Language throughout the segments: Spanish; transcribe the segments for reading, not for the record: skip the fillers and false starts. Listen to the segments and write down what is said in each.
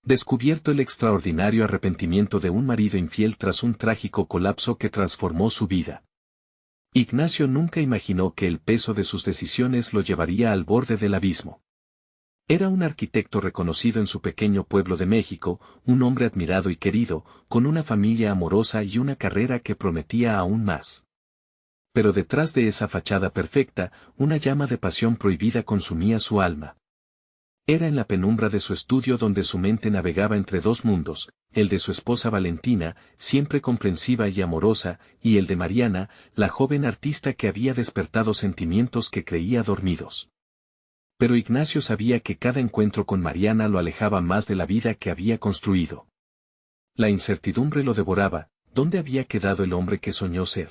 Descubierto el extraordinario arrepentimiento de un marido infiel tras un trágico colapso que transformó su vida. Ignacio nunca imaginó que el peso de sus decisiones lo llevaría al borde del abismo. Era un arquitecto reconocido en su pequeño pueblo de México, un hombre admirado y querido, con una familia amorosa y una carrera que prometía aún más. Pero detrás de esa fachada perfecta, una llama de pasión prohibida consumía su alma. Era en la penumbra de su estudio donde su mente navegaba entre dos mundos, el de su esposa Valentina, siempre comprensiva y amorosa, y el de Mariana, la joven artista que había despertado sentimientos que creía dormidos. Pero Ignacio sabía que cada encuentro con Mariana lo alejaba más de la vida que había construido. La incertidumbre lo devoraba, ¿dónde había quedado el hombre que soñó ser?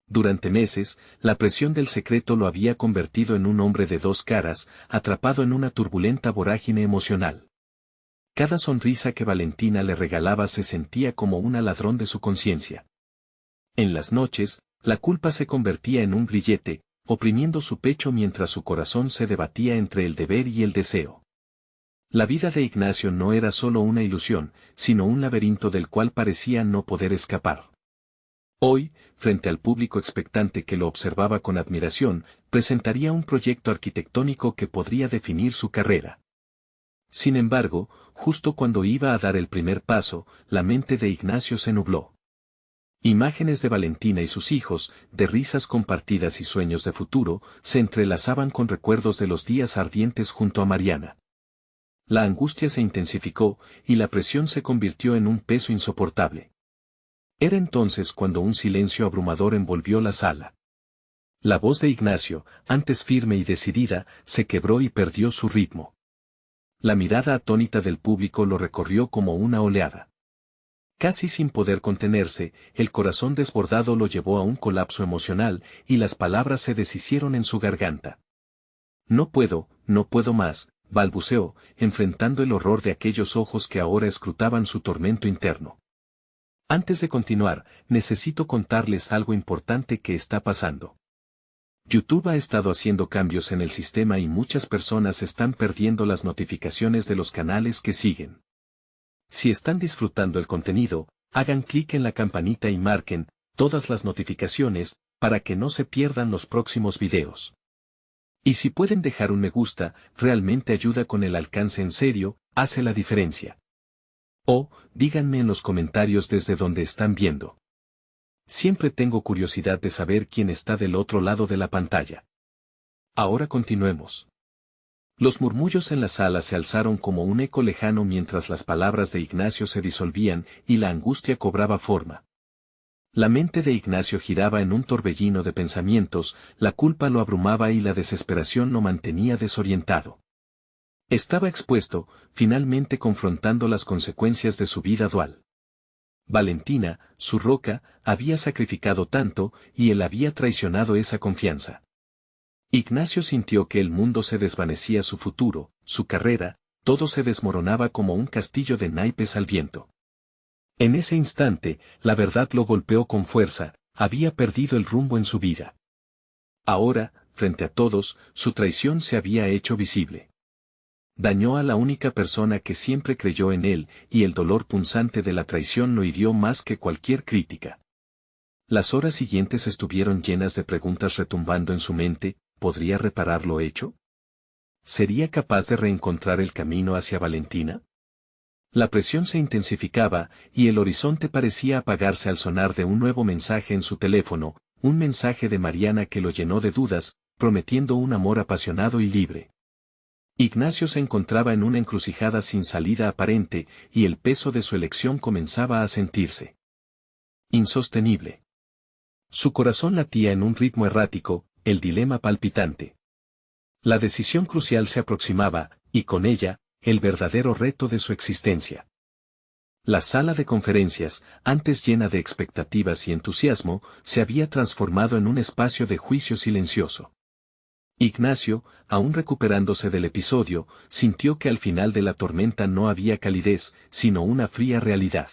Durante meses, la presión del secreto lo había convertido en un hombre de dos caras, atrapado en una turbulenta vorágine emocional. Cada sonrisa que Valentina le regalaba se sentía como un ladrón de su conciencia. En las noches, la culpa se convertía en un grillete, oprimiendo su pecho mientras su corazón se debatía entre el deber y el deseo. La vida de Ignacio no era solo una ilusión, sino un laberinto del cual parecía no poder escapar. Hoy, frente al público expectante que lo observaba con admiración, presentaría un proyecto arquitectónico que podría definir su carrera. Sin embargo, justo cuando iba a dar el primer paso, la mente de Ignacio se nubló. Imágenes de Valentina y sus hijos, de risas compartidas y sueños de futuro, se entrelazaban con recuerdos de los días ardientes junto a Mariana. La angustia se intensificó, y la presión se convirtió en un peso insoportable. Era entonces cuando un silencio abrumador envolvió la sala. La voz de Ignacio, antes firme y decidida, se quebró y perdió su ritmo. La mirada atónita del público lo recorrió como una oleada. Casi sin poder contenerse, el corazón desbordado lo llevó a un colapso emocional, y las palabras se deshicieron en su garganta. No puedo más, balbuceó, enfrentando el horror de aquellos ojos que ahora escrutaban su tormento interno. Antes de continuar, necesito contarles algo importante que está pasando. YouTube ha estado haciendo cambios en el sistema y muchas personas están perdiendo las notificaciones de los canales que siguen. Si están disfrutando el contenido, hagan clic en la campanita y marquen todas las notificaciones para que no se pierdan los próximos videos. Y si pueden dejar un me gusta, realmente ayuda con el alcance en serio, hace la diferencia. O, díganme en los comentarios desde donde están viendo. Siempre tengo curiosidad de saber quién está del otro lado de la pantalla. Ahora continuemos. Los murmullos en la sala se alzaron como un eco lejano mientras las palabras de Ignacio se disolvían y la angustia cobraba forma. La mente de Ignacio giraba en un torbellino de pensamientos, la culpa lo abrumaba y la desesperación lo mantenía desorientado. Estaba expuesto, finalmente confrontando las consecuencias de su vida dual. Valentina, su roca, había sacrificado tanto, y él había traicionado esa confianza. Ignacio sintió que el mundo se desvanecía, su futuro, su carrera, todo se desmoronaba como un castillo de naipes al viento. En ese instante, la verdad lo golpeó con fuerza, había perdido el rumbo en su vida. Ahora, frente a todos, su traición se había hecho visible. Dañó a la única persona que siempre creyó en él, y el dolor punzante de la traición lo hirió más que cualquier crítica. Las horas siguientes estuvieron llenas de preguntas retumbando en su mente. ¿Podría reparar lo hecho? ¿Sería capaz de reencontrar el camino hacia Valentina? La presión se intensificaba, y el horizonte parecía apagarse al sonar de un nuevo mensaje en su teléfono, un mensaje de Mariana que lo llenó de dudas, prometiendo un amor apasionado y libre. Ignacio se encontraba en una encrucijada sin salida aparente, y el peso de su elección comenzaba a sentirse insostenible. Su corazón latía en un ritmo errático, el dilema palpitante. La decisión crucial se aproximaba, y con ella, el verdadero reto de su existencia. La sala de conferencias, antes llena de expectativas y entusiasmo, se había transformado en un espacio de juicio silencioso. Ignacio, aún recuperándose del episodio, sintió que al final de la tormenta no había calidez, sino una fría realidad.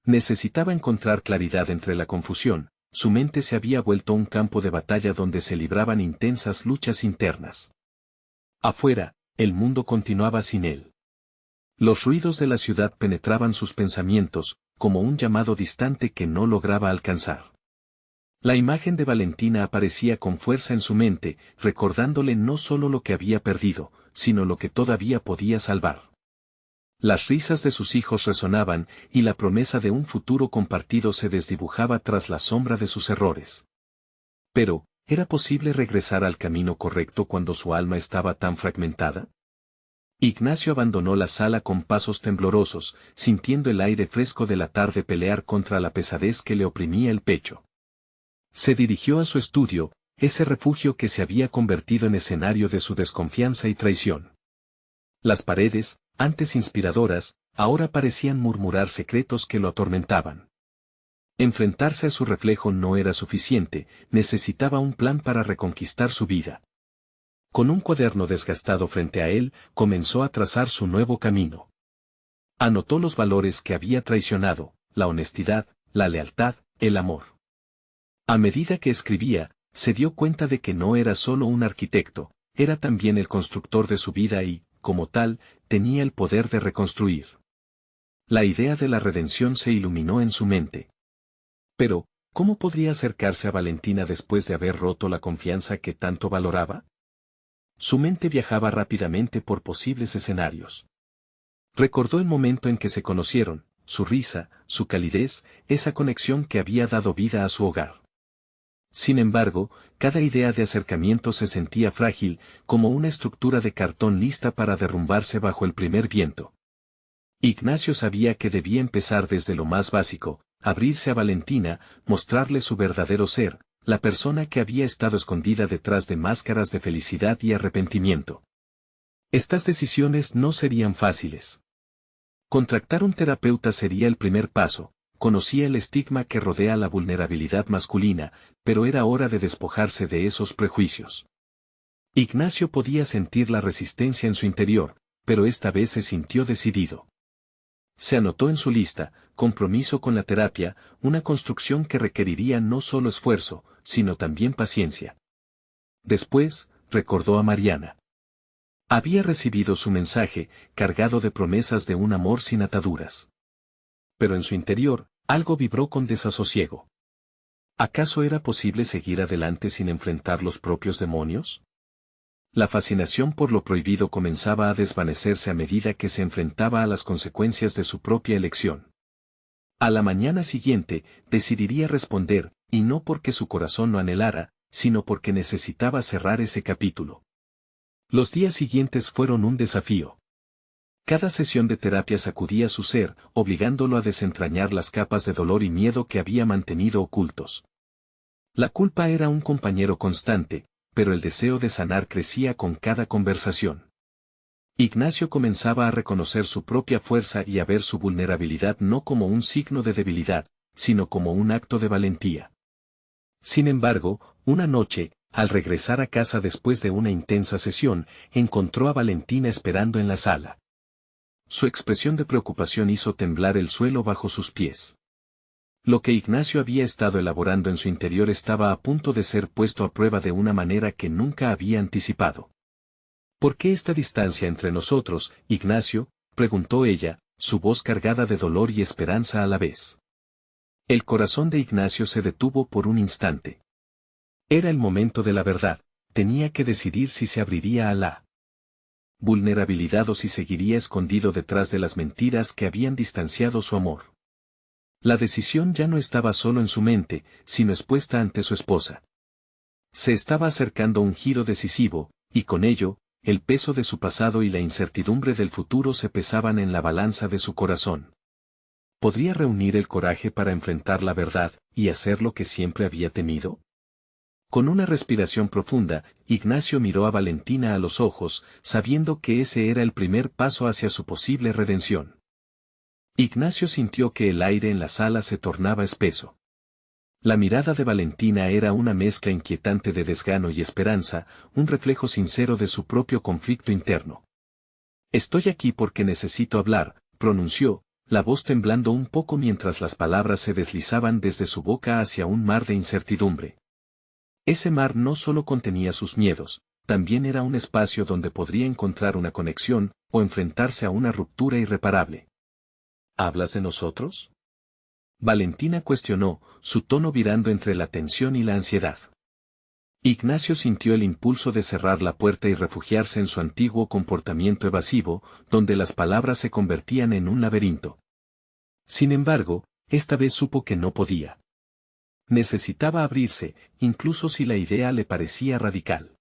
Necesitaba encontrar claridad entre la confusión, su mente se había vuelto un campo de batalla donde se libraban intensas luchas internas. Afuera, el mundo continuaba sin él. Los ruidos de la ciudad penetraban sus pensamientos, como un llamado distante que no lograba alcanzar. La imagen de Valentina aparecía con fuerza en su mente, recordándole no solo lo que había perdido, sino lo que todavía podía salvar. Las risas de sus hijos resonaban, y la promesa de un futuro compartido se desdibujaba tras la sombra de sus errores. Pero, ¿era posible regresar al camino correcto cuando su alma estaba tan fragmentada? Ignacio abandonó la sala con pasos temblorosos, sintiendo el aire fresco de la tarde pelear contra la pesadez que le oprimía el pecho. Se dirigió a su estudio, ese refugio que se había convertido en escenario de su desconfianza y traición. Las paredes, antes inspiradoras, ahora parecían murmurar secretos que lo atormentaban. Enfrentarse a su reflejo no era suficiente, necesitaba un plan para reconquistar su vida. Con un cuaderno desgastado frente a él, comenzó a trazar su nuevo camino. Anotó los valores que había traicionado, la honestidad, la lealtad, el amor. A medida que escribía, se dio cuenta de que no era solo un arquitecto, era también el constructor de su vida y, como tal, tenía el poder de reconstruir. La idea de la redención se iluminó en su mente. Pero, ¿cómo podría acercarse a Valentina después de haber roto la confianza que tanto valoraba? Su mente viajaba rápidamente por posibles escenarios. Recordó el momento en que se conocieron, su risa, su calidez, esa conexión que había dado vida a su hogar. Sin embargo, cada idea de acercamiento se sentía frágil, como una estructura de cartón lista para derrumbarse bajo el primer viento. Ignacio sabía que debía empezar desde lo más básico, abrirse a Valentina, mostrarle su verdadero ser, la persona que había estado escondida detrás de máscaras de felicidad y arrepentimiento. Estas decisiones no serían fáciles. Contratar un terapeuta sería el primer paso. Conocía el estigma que rodea la vulnerabilidad masculina, pero era hora de despojarse de esos prejuicios. Ignacio podía sentir la resistencia en su interior, pero esta vez se sintió decidido. Se anotó en su lista, compromiso con la terapia, una construcción que requeriría no solo esfuerzo, sino también paciencia. Después, recordó a Mariana. Había recibido su mensaje, cargado de promesas de un amor sin ataduras. Pero en su interior, algo vibró con desasosiego. ¿Acaso era posible seguir adelante sin enfrentar los propios demonios? La fascinación por lo prohibido comenzaba a desvanecerse a medida que se enfrentaba a las consecuencias de su propia elección. A la mañana siguiente, decidiría responder, y no porque su corazón lo anhelara, sino porque necesitaba cerrar ese capítulo. Los días siguientes fueron un desafío. Cada sesión de terapia sacudía su ser, obligándolo a desentrañar las capas de dolor y miedo que había mantenido ocultos. La culpa era un compañero constante, pero el deseo de sanar crecía con cada conversación. Ignacio comenzaba a reconocer su propia fuerza y a ver su vulnerabilidad no como un signo de debilidad, sino como un acto de valentía. Sin embargo, una noche, al regresar a casa después de una intensa sesión, encontró a Valentina esperando en la sala. Su expresión de preocupación hizo temblar el suelo bajo sus pies. Lo que Ignacio había estado elaborando en su interior estaba a punto de ser puesto a prueba de una manera que nunca había anticipado. ¿Por qué esta distancia entre nosotros, Ignacio?, preguntó ella, su voz cargada de dolor y esperanza a la vez. El corazón de Ignacio se detuvo por un instante. Era el momento de la verdad, tenía que decidir si se abriría a la vulnerabilidad o si seguiría escondido detrás de las mentiras que habían distanciado su amor. La decisión ya no estaba solo en su mente, sino expuesta ante su esposa. Se estaba acercando un giro decisivo, y con ello, el peso de su pasado y la incertidumbre del futuro se pesaban en la balanza de su corazón. ¿Podría reunir el coraje para enfrentar la verdad y hacer lo que siempre había temido? Con una respiración profunda, Ignacio miró a Valentina a los ojos, sabiendo que ese era el primer paso hacia su posible redención. Ignacio sintió que el aire en la sala se tornaba espeso. La mirada de Valentina era una mezcla inquietante de desgano y esperanza, un reflejo sincero de su propio conflicto interno. «Estoy aquí porque necesito hablar», pronunció, la voz temblando un poco mientras las palabras se deslizaban desde su boca hacia un mar de incertidumbre. Ese mar no solo contenía sus miedos, también era un espacio donde podría encontrar una conexión, o enfrentarse a una ruptura irreparable. ¿Hablas de nosotros? Valentina cuestionó, su tono virando entre la tensión y la ansiedad. Ignacio sintió el impulso de cerrar la puerta y refugiarse en su antiguo comportamiento evasivo, donde las palabras se convertían en un laberinto. Sin embargo, esta vez supo que no podía. Necesitaba abrirse, incluso si la idea le parecía radical.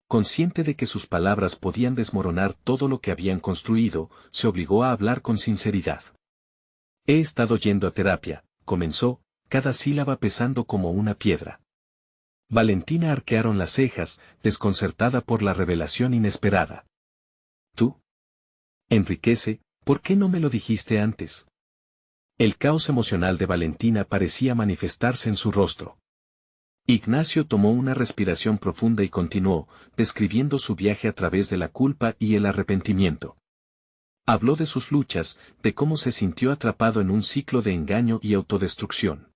Consciente de que sus palabras podían desmoronar todo lo que habían construido, se obligó a hablar con sinceridad. He estado yendo a terapia, comenzó, cada sílaba pesando como una piedra. Valentina arquearon las cejas, desconcertada por la revelación inesperada. ¿Tú? Enriquece, ¿por qué no me lo dijiste antes? El caos emocional de Valentina parecía manifestarse en su rostro. Ignacio tomó una respiración profunda y continuó, describiendo su viaje a través de la culpa y el arrepentimiento. Habló de sus luchas, de cómo se sintió atrapado en un ciclo de engaño y autodestrucción.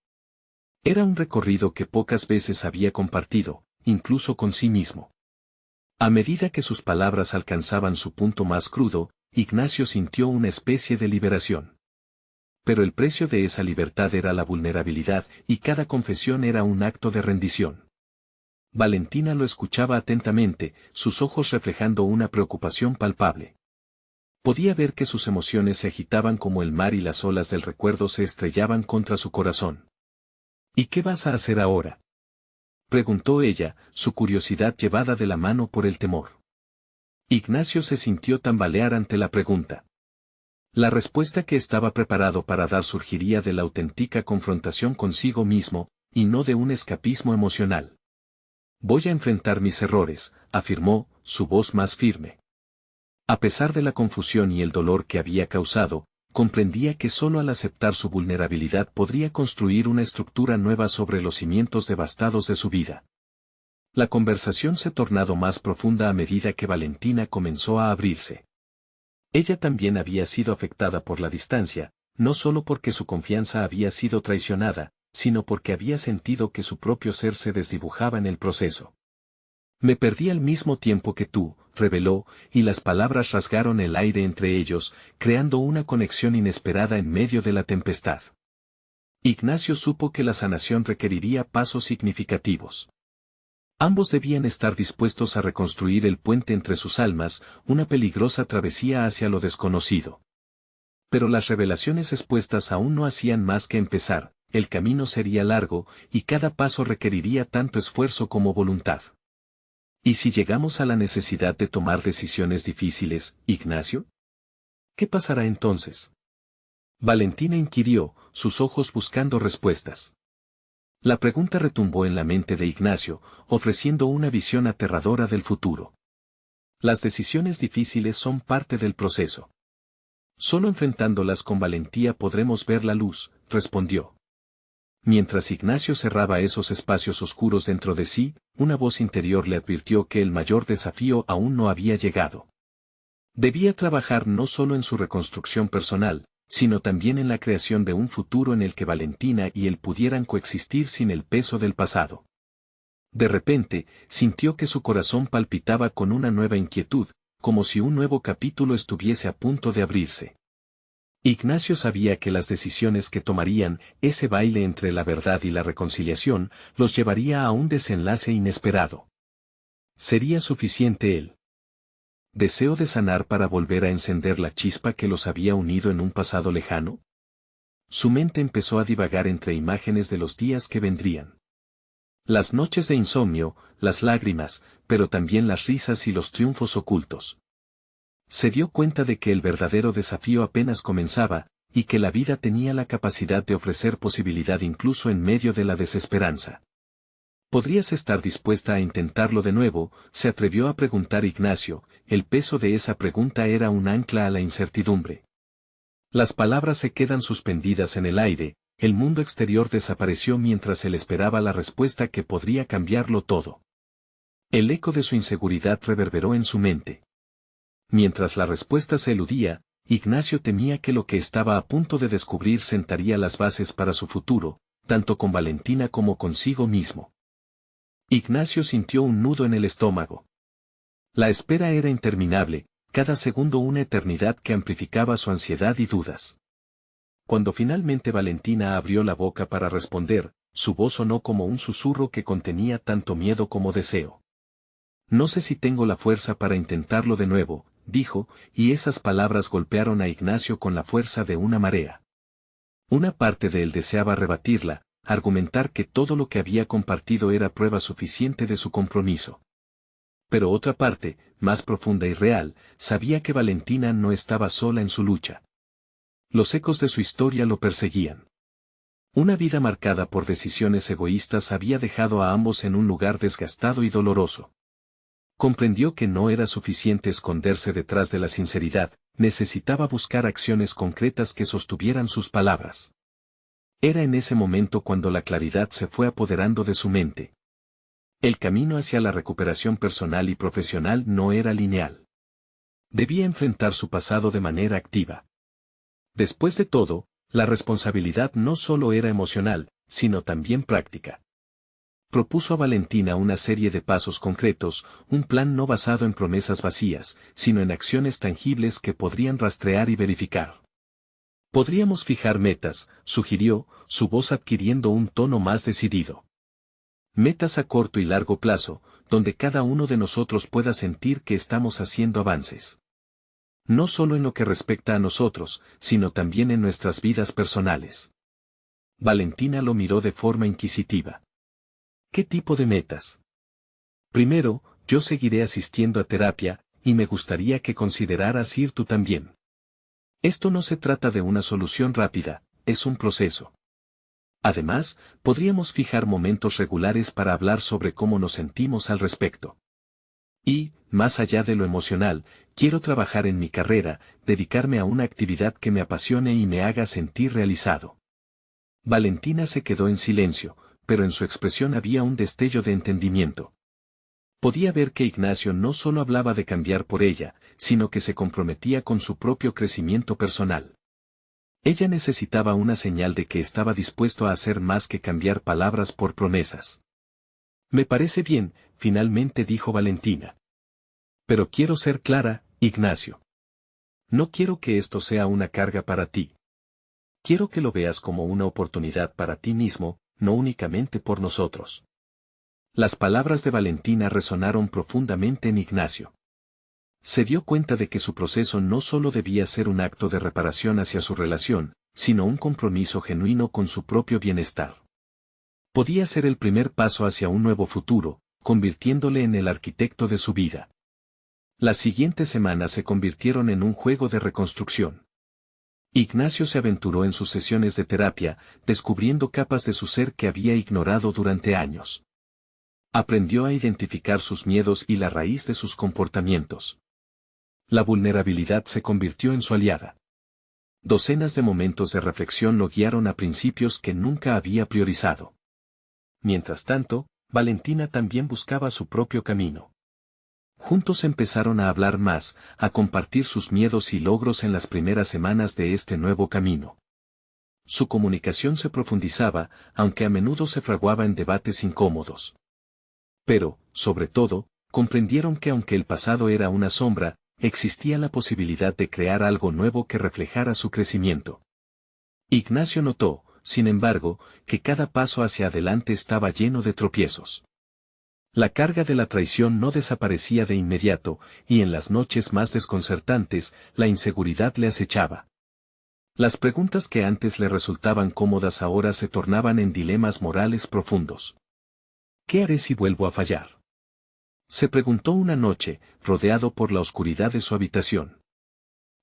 Era un recorrido que pocas veces había compartido, incluso con sí mismo. A medida que sus palabras alcanzaban su punto más crudo, Ignacio sintió una especie de liberación. Pero el precio de esa libertad era la vulnerabilidad, y cada confesión era un acto de rendición. Valentina lo escuchaba atentamente, sus ojos reflejando una preocupación palpable. Podía ver que sus emociones se agitaban como el mar y las olas del recuerdo se estrellaban contra su corazón. ¿Y qué vas a hacer ahora?, preguntó ella, su curiosidad llevada de la mano por el temor. Ignacio se sintió tambalear ante la pregunta. La respuesta que estaba preparado para dar surgiría de la auténtica confrontación consigo mismo, y no de un escapismo emocional. Voy a enfrentar mis errores, afirmó, su voz más firme. A pesar de la confusión y el dolor que había causado, comprendía que solo al aceptar su vulnerabilidad podría construir una estructura nueva sobre los cimientos devastados de su vida. La conversación se tornó más profunda a medida que Valentina comenzó a abrirse. Ella también había sido afectada por la distancia, no solo porque su confianza había sido traicionada, sino porque había sentido que su propio ser se desdibujaba en el proceso. Me perdí al mismo tiempo que tú, reveló, y las palabras rasgaron el aire entre ellos, creando una conexión inesperada en medio de la tempestad. Ignacio supo que la sanación requeriría pasos significativos. Ambos debían estar dispuestos a reconstruir el puente entre sus almas, una peligrosa travesía hacia lo desconocido. Pero las revelaciones expuestas aún no hacían más que empezar, el camino sería largo, y cada paso requeriría tanto esfuerzo como voluntad. ¿Y si llegamos a la necesidad de tomar decisiones difíciles, Ignacio? ¿Qué pasará entonces? Valentina inquirió, sus ojos buscando respuestas. La pregunta retumbó en la mente de Ignacio, ofreciendo una visión aterradora del futuro. Las decisiones difíciles son parte del proceso. Solo enfrentándolas con valentía podremos ver la luz, respondió. Mientras Ignacio cerraba esos espacios oscuros dentro de sí, una voz interior le advirtió que el mayor desafío aún no había llegado. Debía trabajar no solo en su reconstrucción personal, sino también en la creación de un futuro en el que Valentina y él pudieran coexistir sin el peso del pasado. De repente, sintió que su corazón palpitaba con una nueva inquietud, como si un nuevo capítulo estuviese a punto de abrirse. Ignacio sabía que las decisiones que tomarían, ese baile entre la verdad y la reconciliación, los llevaría a un desenlace inesperado. ¿Sería suficiente el deseo de sanar para volver a encender la chispa que los había unido en un pasado lejano? Su mente empezó a divagar entre imágenes de los días que vendrían. Las noches de insomnio, las lágrimas, pero también las risas y los triunfos ocultos. Se dio cuenta de que el verdadero desafío apenas comenzaba, y que la vida tenía la capacidad de ofrecer posibilidad incluso en medio de la desesperanza. ¿Podrías estar dispuesta a intentarlo de nuevo?, se atrevió a preguntar Ignacio. El peso de esa pregunta era un ancla a la incertidumbre. Las palabras se quedan suspendidas en el aire, el mundo exterior desapareció mientras él esperaba la respuesta que podría cambiarlo todo. El eco de su inseguridad reverberó en su mente. Mientras la respuesta se eludía, Ignacio temía que lo que estaba a punto de descubrir sentaría las bases para su futuro, tanto con Valentina como consigo mismo. Ignacio sintió un nudo en el estómago. La espera era interminable, cada segundo una eternidad que amplificaba su ansiedad y dudas. Cuando finalmente Valentina abrió la boca para responder, su voz sonó como un susurro que contenía tanto miedo como deseo. No sé si tengo la fuerza para intentarlo de nuevo, dijo, y esas palabras golpearon a Ignacio con la fuerza de una marea. Una parte de él deseaba rebatirla, argumentar que todo lo que había compartido era prueba suficiente de su compromiso. Pero otra parte, más profunda y real, sabía que Valentina no estaba sola en su lucha. Los ecos de su historia lo perseguían. Una vida marcada por decisiones egoístas había dejado a ambos en un lugar desgastado y doloroso. Comprendió que no era suficiente esconderse detrás de la sinceridad, necesitaba buscar acciones concretas que sostuvieran sus palabras. Era en ese momento cuando la claridad se fue apoderando de su mente. El camino hacia la recuperación personal y profesional no era lineal. Debía enfrentar su pasado de manera activa. Después de todo, la responsabilidad no solo era emocional, sino también práctica. Propuso a Valentina una serie de pasos concretos, un plan no basado en promesas vacías, sino en acciones tangibles que podrían rastrear y verificar. Podríamos fijar metas, sugirió, su voz adquiriendo un tono más decidido. Metas a corto y largo plazo, donde cada uno de nosotros pueda sentir que estamos haciendo avances. No solo en lo que respecta a nosotros, sino también en nuestras vidas personales. Valentina lo miró de forma inquisitiva. ¿Qué tipo de metas? Primero, yo seguiré asistiendo a terapia, y me gustaría que consideraras ir tú también. Esto no se trata de una solución rápida, es un proceso. Además, podríamos fijar momentos regulares para hablar sobre cómo nos sentimos al respecto. Y, más allá de lo emocional, quiero trabajar en mi carrera, dedicarme a una actividad que me apasione y me haga sentir realizado. Valentina se quedó en silencio, pero en su expresión había un destello de entendimiento. Podía ver que Ignacio no solo hablaba de cambiar por ella, sino que se comprometía con su propio crecimiento personal. Ella necesitaba una señal de que estaba dispuesto a hacer más que cambiar palabras por promesas. Me parece bien, finalmente dijo Valentina. Pero quiero ser clara, Ignacio. No quiero que esto sea una carga para ti. Quiero que lo veas como una oportunidad para ti mismo, no únicamente por nosotros. Las palabras de Valentina resonaron profundamente en Ignacio. Se dio cuenta de que su proceso no solo debía ser un acto de reparación hacia su relación, sino un compromiso genuino con su propio bienestar. Podía ser el primer paso hacia un nuevo futuro, convirtiéndole en el arquitecto de su vida. Las siguientes semanas se convirtieron en un juego de reconstrucción. Ignacio se aventuró en sus sesiones de terapia, descubriendo capas de su ser que había ignorado durante años. Aprendió a identificar sus miedos y la raíz de sus comportamientos. La vulnerabilidad se convirtió en su aliada. Docenas de momentos de reflexión lo guiaron a principios que nunca había priorizado. Mientras tanto, Valentina también buscaba su propio camino. Juntos empezaron a hablar más, a compartir sus miedos y logros en las primeras semanas de este nuevo camino. Su comunicación se profundizaba, aunque a menudo se fraguaba en debates incómodos. Pero, sobre todo, comprendieron que aunque el pasado era una sombra, existía la posibilidad de crear algo nuevo que reflejara su crecimiento. Ignacio notó, sin embargo, que cada paso hacia adelante estaba lleno de tropiezos. La carga de la traición no desaparecía de inmediato, y en las noches más desconcertantes, la inseguridad le acechaba. Las preguntas que antes le resultaban cómodas ahora se tornaban en dilemas morales profundos. ¿Qué haré si vuelvo a fallar? Se preguntó una noche, rodeado por la oscuridad de su habitación.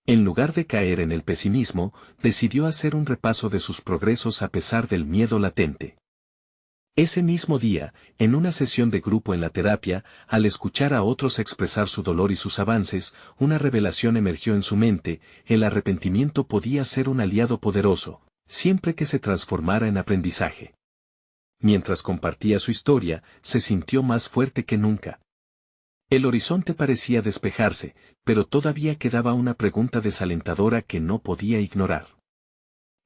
En lugar de caer en el pesimismo, decidió hacer un repaso de sus progresos a pesar del miedo latente. Ese mismo día, en una sesión de grupo en la terapia, al escuchar a otros expresar su dolor y sus avances, una revelación emergió en su mente: el arrepentimiento podía ser un aliado poderoso, siempre que se transformara en aprendizaje. Mientras compartía su historia, se sintió más fuerte que nunca. El horizonte parecía despejarse, pero todavía quedaba una pregunta desalentadora que no podía ignorar.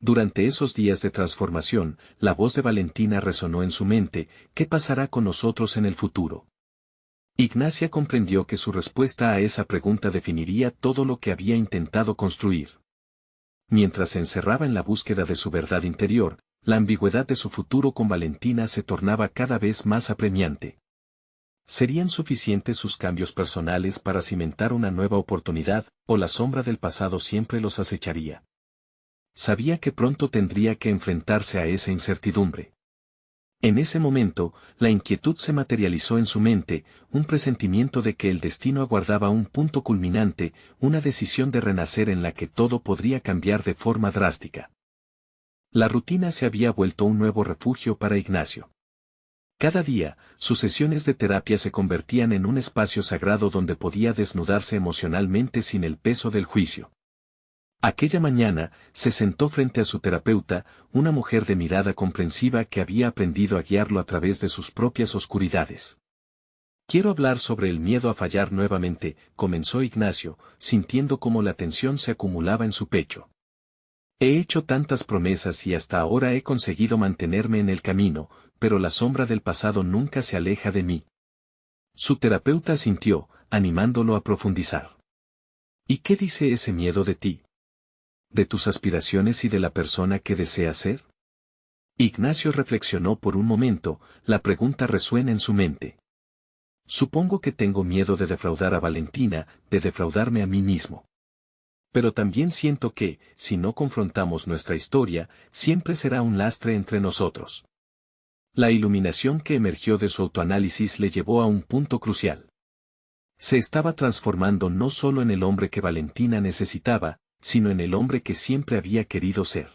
Durante esos días de transformación, la voz de Valentina resonó en su mente: ¿qué pasará con nosotros en el futuro? Ignacia comprendió que su respuesta a esa pregunta definiría todo lo que había intentado construir. Mientras se encerraba en la búsqueda de su verdad interior, la ambigüedad de su futuro con Valentina se tornaba cada vez más apremiante. ¿Serían suficientes sus cambios personales para cimentar una nueva oportunidad, o la sombra del pasado siempre los acecharía? Sabía que pronto tendría que enfrentarse a esa incertidumbre. En ese momento, la inquietud se materializó en su mente, un presentimiento de que el destino aguardaba un punto culminante, una decisión de renacer en la que todo podría cambiar de forma drástica. La rutina se había vuelto un nuevo refugio para Ignacio. Cada día, sus sesiones de terapia se convertían en un espacio sagrado donde podía desnudarse emocionalmente sin el peso del juicio. Aquella mañana, se sentó frente a su terapeuta, una mujer de mirada comprensiva que había aprendido a guiarlo a través de sus propias oscuridades. Quiero hablar sobre el miedo a fallar nuevamente, comenzó Ignacio, sintiendo cómo la tensión se acumulaba en su pecho. He hecho tantas promesas y hasta ahora he conseguido mantenerme en el camino, pero la sombra del pasado nunca se aleja de mí. Su terapeuta asintió, animándolo a profundizar. ¿Y qué dice ese miedo de ti? ¿De tus aspiraciones y de la persona que deseas ser? Ignacio reflexionó por un momento, la pregunta resuena en su mente. Supongo que tengo miedo de defraudar a Valentina, de defraudarme a mí mismo. Pero también siento que, si no confrontamos nuestra historia, siempre será un lastre entre nosotros. La iluminación que emergió de su autoanálisis le llevó a un punto crucial. Se estaba transformando no solo en el hombre que Valentina necesitaba, sino en el hombre que siempre había querido ser.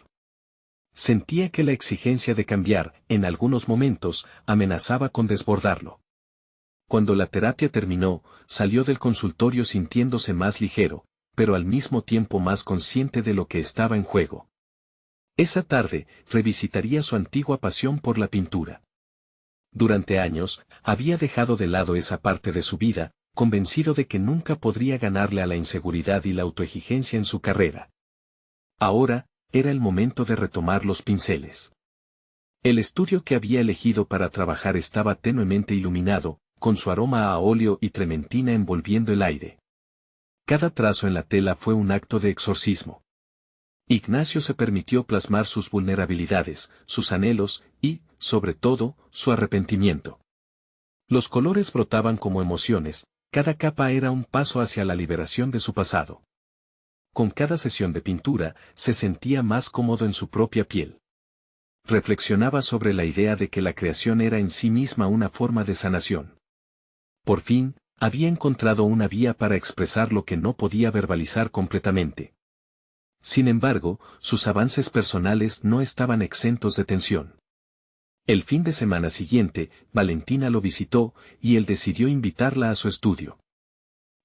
Sentía que la exigencia de cambiar, en algunos momentos, amenazaba con desbordarlo. Cuando la terapia terminó, salió del consultorio sintiéndose más ligero, pero al mismo tiempo más consciente de lo que estaba en juego. Esa tarde, revisitaría su antigua pasión por la pintura. Durante años, había dejado de lado esa parte de su vida, convencido de que nunca podría ganarle a la inseguridad y la autoexigencia en su carrera. Ahora, era el momento de retomar los pinceles. El estudio que había elegido para trabajar estaba tenuemente iluminado, con su aroma a óleo y trementina envolviendo el aire. Cada trazo en la tela fue un acto de exorcismo. Ignacio se permitió plasmar sus vulnerabilidades, sus anhelos y, sobre todo, su arrepentimiento. Los colores brotaban como emociones, cada capa era un paso hacia la liberación de su pasado. Con cada sesión de pintura, se sentía más cómodo en su propia piel. Reflexionaba sobre la idea de que la creación era en sí misma una forma de sanación. Por fin, había encontrado una vía para expresar lo que no podía verbalizar completamente. Sin embargo, sus avances personales no estaban exentos de tensión. El fin de semana siguiente, Valentina lo visitó, y él decidió invitarla a su estudio.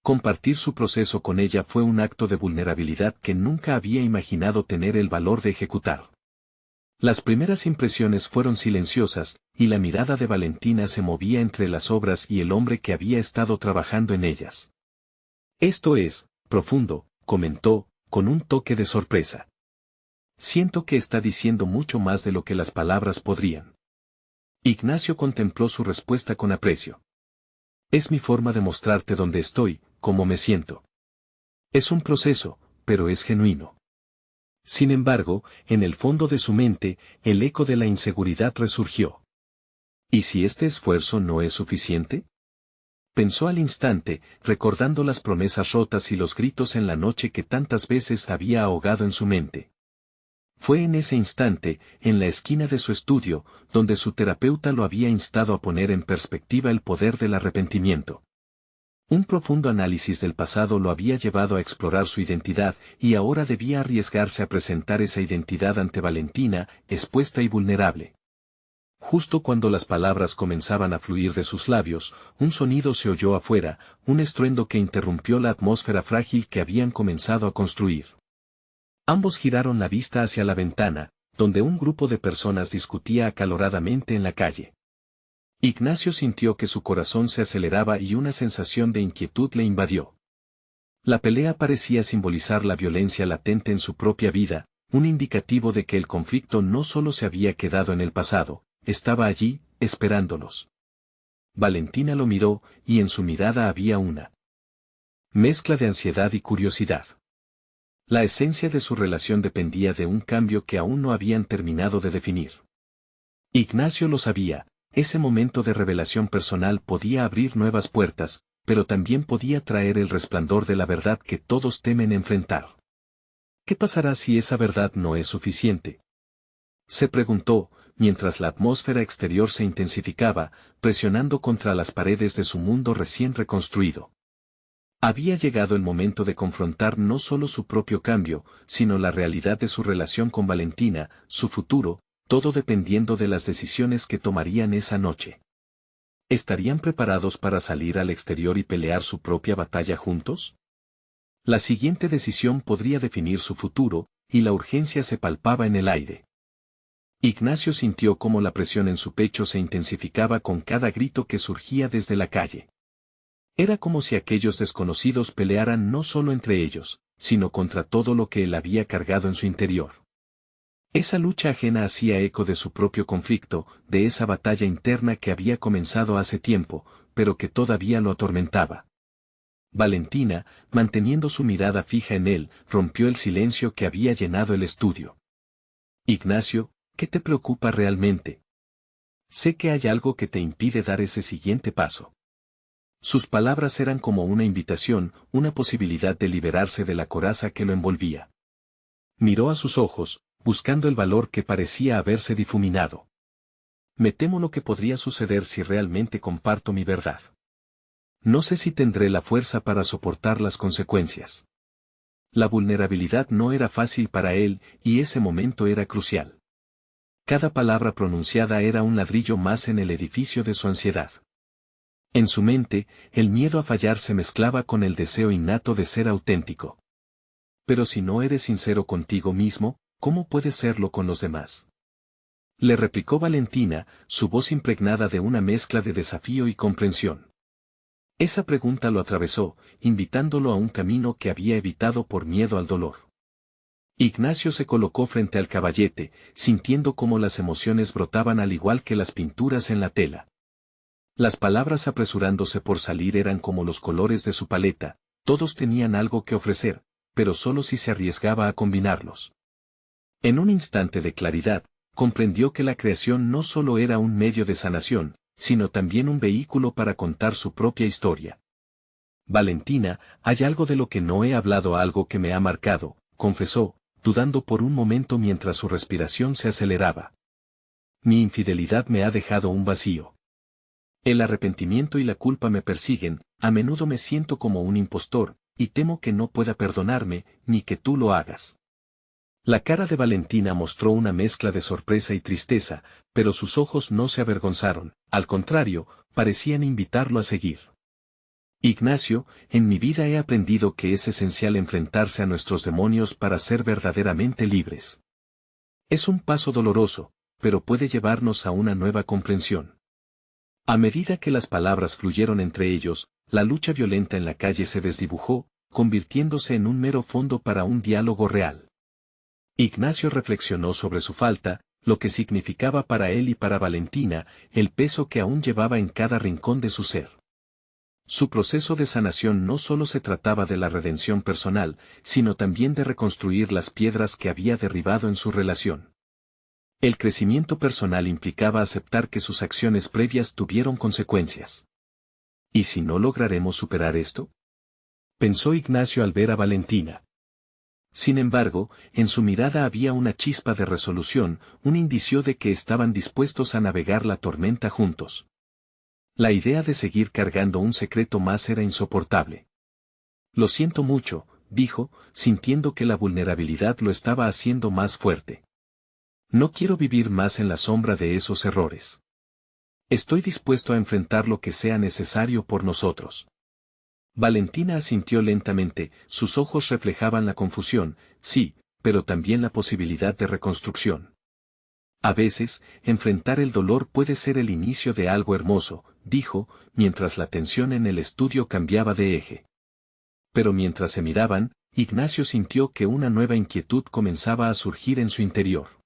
Compartir su proceso con ella fue un acto de vulnerabilidad que nunca había imaginado tener el valor de ejecutar. Las primeras impresiones fueron silenciosas, y la mirada de Valentina se movía entre las obras y el hombre que había estado trabajando en ellas. Esto es, profundo, comentó, con un toque de sorpresa. Siento que está diciendo mucho más de lo que las palabras podrían. Ignacio contempló su respuesta con aprecio. Es mi forma de mostrarte dónde estoy, cómo me siento. Es un proceso, pero es genuino. Sin embargo, en el fondo de su mente, el eco de la inseguridad resurgió. ¿Y si este esfuerzo no es suficiente? Pensó al instante, recordando las promesas rotas y los gritos en la noche que tantas veces había ahogado en su mente. Fue en ese instante, en la esquina de su estudio, donde su terapeuta lo había instado a poner en perspectiva el poder del arrepentimiento. Un profundo análisis del pasado lo había llevado a explorar su identidad, y ahora debía arriesgarse a presentar esa identidad ante Valentina, expuesta y vulnerable. Justo cuando las palabras comenzaban a fluir de sus labios, un sonido se oyó afuera, un estruendo que interrumpió la atmósfera frágil que habían comenzado a construir. Ambos giraron la vista hacia la ventana, donde un grupo de personas discutía acaloradamente en la calle. Ignacio sintió que su corazón se aceleraba y una sensación de inquietud le invadió. La pelea parecía simbolizar la violencia latente en su propia vida, un indicativo de que el conflicto no solo se había quedado en el pasado, estaba allí, esperándolos. Valentina lo miró, y en su mirada había una mezcla de ansiedad y curiosidad. La esencia de su relación dependía de un cambio que aún no habían terminado de definir. Ignacio lo sabía, ese momento de revelación personal podía abrir nuevas puertas, pero también podía traer el resplandor de la verdad que todos temen enfrentar. ¿Qué pasará si esa verdad no es suficiente? Se preguntó, mientras la atmósfera exterior se intensificaba, presionando contra las paredes de su mundo recién reconstruido. Había llegado el momento de confrontar no solo su propio cambio, sino la realidad de su relación con Valentina, su futuro, todo dependiendo de las decisiones que tomarían esa noche. ¿Estarían preparados para salir al exterior y pelear su propia batalla juntos? La siguiente decisión podría definir su futuro, y la urgencia se palpaba en el aire. Ignacio sintió cómo la presión en su pecho se intensificaba con cada grito que surgía desde la calle. Era como si aquellos desconocidos pelearan no solo entre ellos, sino contra todo lo que él había cargado en su interior. Esa lucha ajena hacía eco de su propio conflicto, de esa batalla interna que había comenzado hace tiempo, pero que todavía lo atormentaba. Valentina, manteniendo su mirada fija en él, rompió el silencio que había llenado el estudio. Ignacio, ¿qué te preocupa realmente? Sé que hay algo que te impide dar ese siguiente paso. Sus palabras eran como una invitación, una posibilidad de liberarse de la coraza que lo envolvía. Miró a sus ojos, buscando el valor que parecía haberse difuminado. Me temo lo que podría suceder si realmente comparto mi verdad. No sé si tendré la fuerza para soportar las consecuencias. La vulnerabilidad no era fácil para él, y ese momento era crucial. Cada palabra pronunciada era un ladrillo más en el edificio de su ansiedad. En su mente, el miedo a fallar se mezclaba con el deseo innato de ser auténtico. Pero si no eres sincero contigo mismo, ¿cómo puedes serlo con los demás? Le replicó Valentina, su voz impregnada de una mezcla de desafío y comprensión. Esa pregunta lo atravesó, invitándolo a un camino que había evitado por miedo al dolor. Ignacio se colocó frente al caballete, sintiendo cómo las emociones brotaban al igual que las pinturas en la tela. Las palabras apresurándose por salir eran como los colores de su paleta, todos tenían algo que ofrecer, pero solo si se arriesgaba a combinarlos. En un instante de claridad, comprendió que la creación no solo era un medio de sanación, sino también un vehículo para contar su propia historia. Valentina, hay algo de lo que no he hablado, algo que me ha marcado, confesó, dudando por un momento mientras su respiración se aceleraba. Mi infidelidad me ha dejado un vacío. El arrepentimiento y la culpa me persiguen, a menudo me siento como un impostor, y temo que no pueda perdonarme, ni que tú lo hagas. La cara de Valentina mostró una mezcla de sorpresa y tristeza, pero sus ojos no se avergonzaron, al contrario, parecían invitarlo a seguir. Ignacio, en mi vida he aprendido que es esencial enfrentarse a nuestros demonios para ser verdaderamente libres. Es un paso doloroso, pero puede llevarnos a una nueva comprensión. A medida que las palabras fluyeron entre ellos, la lucha violenta en la calle se desdibujó, convirtiéndose en un mero fondo para un diálogo real. Ignacio reflexionó sobre su falta, lo que significaba para él y para Valentina, el peso que aún llevaba en cada rincón de su ser. Su proceso de sanación no solo se trataba de la redención personal, sino también de reconstruir las piedras que había derribado en su relación. El crecimiento personal implicaba aceptar que sus acciones previas tuvieron consecuencias. ¿Y si no lograremos superar esto? Pensó Ignacio al ver a Valentina. Sin embargo, en su mirada había una chispa de resolución, un indicio de que estaban dispuestos a navegar la tormenta juntos. La idea de seguir cargando un secreto más era insoportable. Lo siento mucho, dijo, sintiendo que la vulnerabilidad lo estaba haciendo más fuerte. No quiero vivir más en la sombra de esos errores. Estoy dispuesto a enfrentar lo que sea necesario por nosotros. Valentina asintió lentamente, sus ojos reflejaban la confusión, sí, pero también la posibilidad de reconstrucción. A veces, enfrentar el dolor puede ser el inicio de algo hermoso, dijo, mientras la tensión en el estudio cambiaba de eje. Pero mientras se miraban, Ignacio sintió que una nueva inquietud comenzaba a surgir en su interior.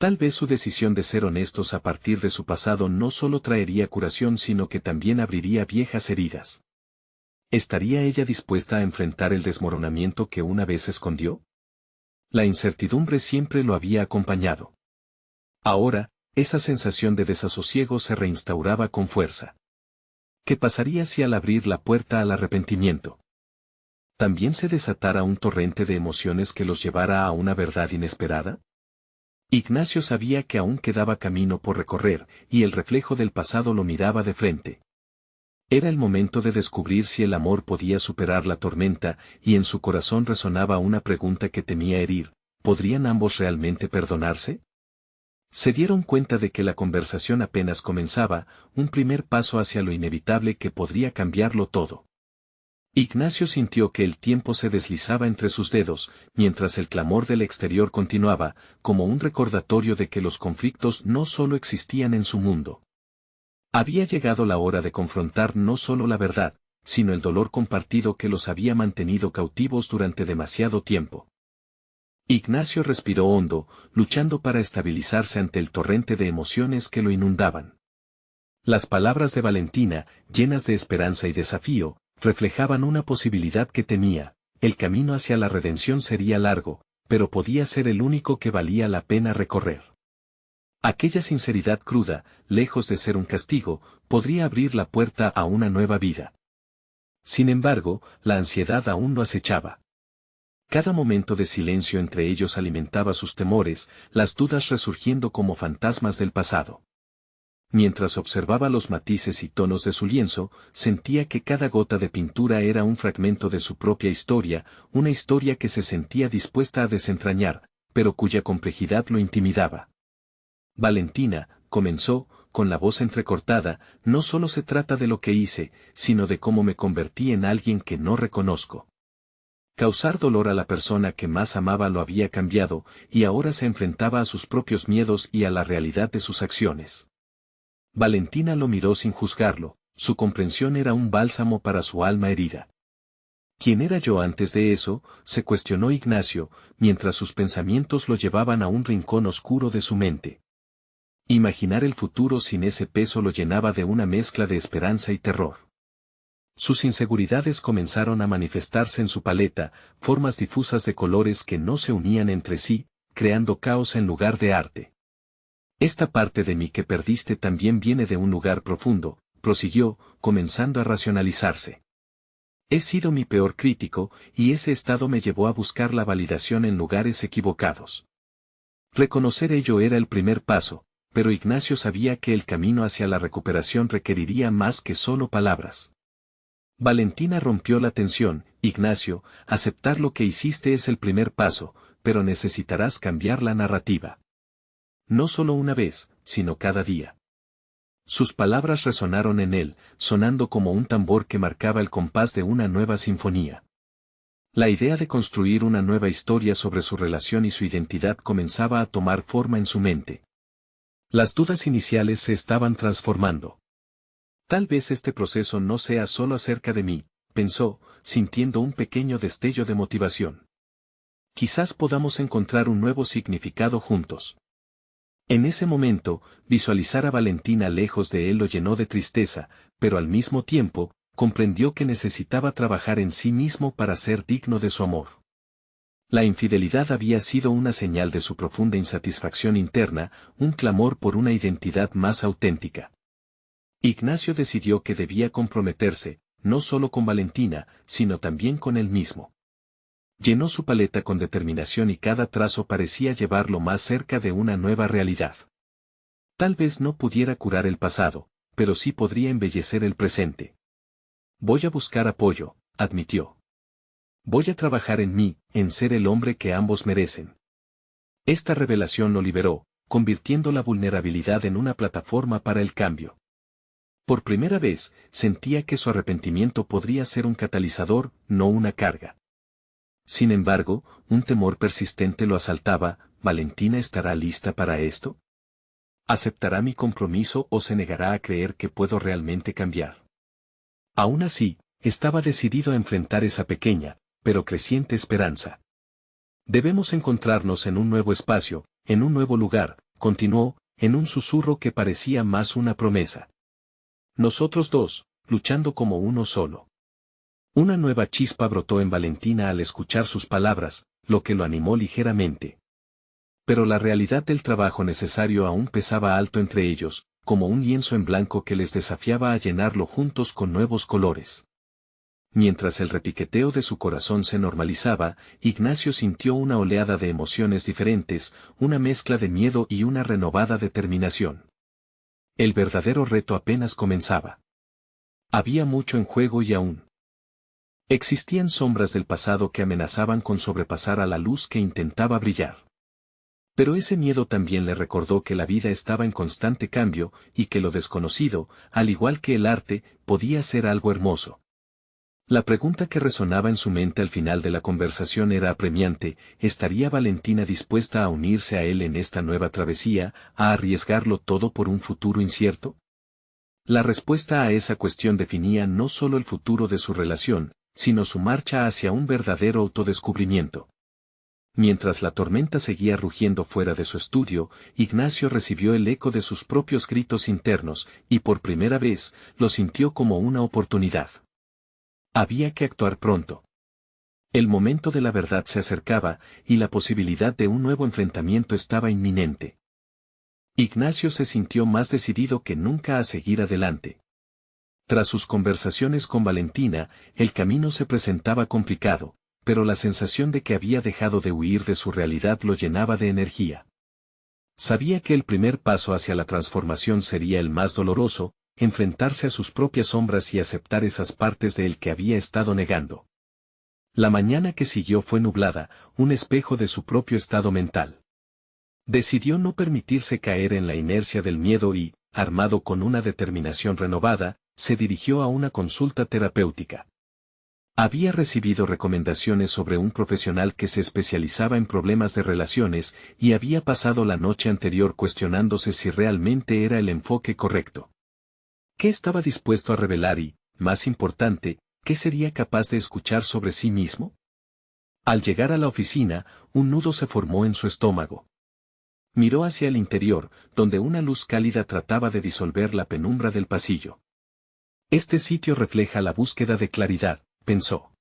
Tal vez su decisión de ser honestos a partir de su pasado no solo traería curación sino que también abriría viejas heridas. ¿Estaría ella dispuesta a enfrentar el desmoronamiento que una vez escondió? La incertidumbre siempre lo había acompañado. Ahora, esa sensación de desasosiego se reinstauraba con fuerza. ¿Qué pasaría si al abrir la puerta al arrepentimiento también se desatara un torrente de emociones que los llevara a una verdad inesperada? Ignacio sabía que aún quedaba camino por recorrer, y el reflejo del pasado lo miraba de frente. Era el momento de descubrir si el amor podía superar la tormenta, y en su corazón resonaba una pregunta que temía herir: ¿podrían ambos realmente perdonarse? Se dieron cuenta de que la conversación apenas comenzaba, un primer paso hacia lo inevitable que podría cambiarlo todo. Ignacio sintió que el tiempo se deslizaba entre sus dedos, mientras el clamor del exterior continuaba, como un recordatorio de que los conflictos no solo existían en su mundo. Había llegado la hora de confrontar no solo la verdad, sino el dolor compartido que los había mantenido cautivos durante demasiado tiempo. Ignacio respiró hondo, luchando para estabilizarse ante el torrente de emociones que lo inundaban. Las palabras de Valentina, llenas de esperanza y desafío, reflejaban una posibilidad que tenía: el camino hacia la redención sería largo, pero podía ser el único que valía la pena recorrer. Aquella sinceridad cruda, lejos de ser un castigo, podría abrir la puerta a una nueva vida. Sin embargo, la ansiedad aún lo acechaba. Cada momento de silencio entre ellos alimentaba sus temores, las dudas resurgiendo como fantasmas del pasado. Mientras observaba los matices y tonos de su lienzo, sentía que cada gota de pintura era un fragmento de su propia historia, una historia que se sentía dispuesta a desentrañar, pero cuya complejidad lo intimidaba. Valentina, comenzó, con la voz entrecortada, no solo se trata de lo que hice, sino de cómo me convertí en alguien que no reconozco. Causar dolor a la persona que más amaba lo había cambiado, y ahora se enfrentaba a sus propios miedos y a la realidad de sus acciones. Valentina lo miró sin juzgarlo, su comprensión era un bálsamo para su alma herida. ¿Quién era yo antes de eso?, se cuestionó Ignacio, mientras sus pensamientos lo llevaban a un rincón oscuro de su mente. Imaginar el futuro sin ese peso lo llenaba de una mezcla de esperanza y terror. Sus inseguridades comenzaron a manifestarse en su paleta, formas difusas de colores que no se unían entre sí, creando caos en lugar de arte. Esta parte de mí que perdiste también viene de un lugar profundo, prosiguió, comenzando a racionalizarse. He sido mi peor crítico, y ese estado me llevó a buscar la validación en lugares equivocados. Reconocer ello era el primer paso, pero Ignacio sabía que el camino hacia la recuperación requeriría más que solo palabras. Valentina rompió la tensión: Ignacio, aceptar lo que hiciste es el primer paso, pero necesitarás cambiar la narrativa. No solo una vez, sino cada día. Sus palabras resonaron en él, sonando como un tambor que marcaba el compás de una nueva sinfonía. La idea de construir una nueva historia sobre su relación y su identidad comenzaba a tomar forma en su mente. Las dudas iniciales se estaban transformando. Tal vez este proceso no sea solo acerca de mí, pensó, sintiendo un pequeño destello de motivación. Quizás podamos encontrar un nuevo significado juntos. En ese momento, visualizar a Valentina lejos de él lo llenó de tristeza, pero al mismo tiempo, comprendió que necesitaba trabajar en sí mismo para ser digno de su amor. La infidelidad había sido una señal de su profunda insatisfacción interna, un clamor por una identidad más auténtica. Ignacio decidió que debía comprometerse, no solo con Valentina, sino también con él mismo. Llenó su paleta con determinación y cada trazo parecía llevarlo más cerca de una nueva realidad. Tal vez no pudiera curar el pasado, pero sí podría embellecer el presente. Voy a buscar apoyo, admitió. Voy a trabajar en mí, en ser el hombre que ambos merecen. Esta revelación lo liberó, convirtiendo la vulnerabilidad en una plataforma para el cambio. Por primera vez, sentía que su arrepentimiento podría ser un catalizador, no una carga. Sin embargo, un temor persistente lo asaltaba: ¿Valentina estará lista para esto? ¿Aceptará mi compromiso o se negará a creer que puedo realmente cambiar? Aún así, estaba decidido a enfrentar esa pequeña, pero creciente esperanza. Debemos encontrarnos en un nuevo espacio, en un nuevo lugar, continuó, en un susurro que parecía más una promesa. Nosotros dos, luchando como uno solo. Una nueva chispa brotó en Valentina al escuchar sus palabras, lo que lo animó ligeramente. Pero la realidad del trabajo necesario aún pesaba alto entre ellos, como un lienzo en blanco que les desafiaba a llenarlo juntos con nuevos colores. Mientras el repiqueteo de su corazón se normalizaba, Ignacio sintió una oleada de emociones diferentes, una mezcla de miedo y una renovada determinación. El verdadero reto apenas comenzaba. Había mucho en juego y aún existían sombras del pasado que amenazaban con sobrepasar a la luz que intentaba brillar. Pero ese miedo también le recordó que la vida estaba en constante cambio, y que lo desconocido, al igual que el arte, podía ser algo hermoso. La pregunta que resonaba en su mente al final de la conversación era apremiante: ¿estaría Valentina dispuesta a unirse a él en esta nueva travesía, a arriesgarlo todo por un futuro incierto? La respuesta a esa cuestión definía no solo el futuro de su relación, sino su marcha hacia un verdadero autodescubrimiento. Mientras la tormenta seguía rugiendo fuera de su estudio, Ignacio recibió el eco de sus propios gritos internos, y por primera vez, lo sintió como una oportunidad. Había que actuar pronto. El momento de la verdad se acercaba, y la posibilidad de un nuevo enfrentamiento estaba inminente. Ignacio se sintió más decidido que nunca a seguir adelante. Tras sus conversaciones con Valentina, el camino se presentaba complicado, pero la sensación de que había dejado de huir de su realidad lo llenaba de energía. Sabía que el primer paso hacia la transformación sería el más doloroso: enfrentarse a sus propias sombras y aceptar esas partes de él que había estado negando. La mañana que siguió fue nublada, un espejo de su propio estado mental. Decidió no permitirse caer en la inercia del miedo y, armado con una determinación renovada, se dirigió a una consulta terapéutica. Había recibido recomendaciones sobre un profesional que se especializaba en problemas de relaciones, y había pasado la noche anterior cuestionándose si realmente era el enfoque correcto. ¿Qué estaba dispuesto a revelar y, más importante, qué sería capaz de escuchar sobre sí mismo? Al llegar a la oficina, un nudo se formó en su estómago. Miró hacia el interior, donde una luz cálida trataba de disolver la penumbra del pasillo. Este sitio refleja la búsqueda de claridad, pensó.